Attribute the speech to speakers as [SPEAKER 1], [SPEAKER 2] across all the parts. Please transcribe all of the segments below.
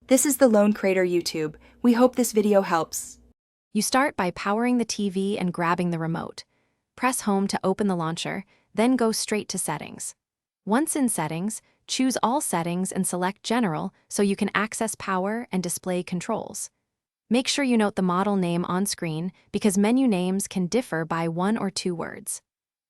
[SPEAKER 1] This is the Lone Crater YouTube. We hope this video helps.
[SPEAKER 2] You start by powering the TV and grabbing the remote. Press Home to open the launcher, then go straight to Settings. Once in Settings, choose All Settings and select General so you can access power and display controls. Make sure you note the model name on screen because menu names can differ by 1 or 2 words.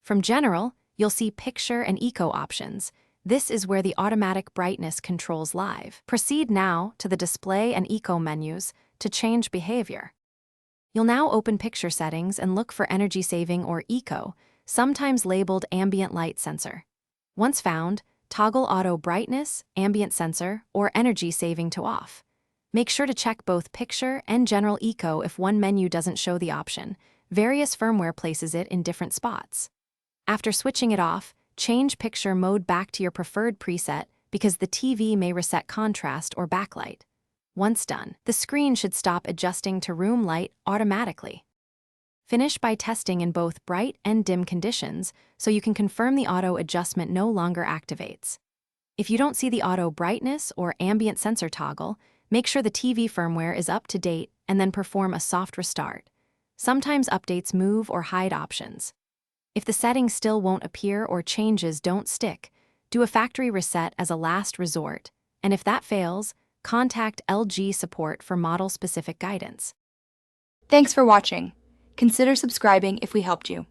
[SPEAKER 2] From General, you'll see Picture and Eco options. This is where the automatic brightness controls live. Proceed now to the Display and Eco menus to change behavior. You'll now open Picture Settings and look for Energy Saving or Eco, sometimes labeled Ambient Light Sensor. Once found, toggle Auto Brightness, Ambient Sensor, or Energy Saving to off. Make sure to check both Picture and General Eco if one menu doesn't show the option. Various firmware places it in different spots. After switching it off, change Picture mode back to your preferred preset because the TV may reset contrast or backlight. Once done, the screen should stop adjusting to room light automatically. Finish by testing in both bright and dim conditions so you can confirm the auto adjustment no longer activates. If you don't see the auto brightness or ambient sensor toggle, make sure the TV firmware is up to date and then perform a soft restart. Sometimes updates move or hide options. If the settings still won't appear or changes don't stick, do a factory reset as a last resort, and if that fails, contact LG support for model-specific guidance.
[SPEAKER 1] Thanks for watching. Consider subscribing if we helped you.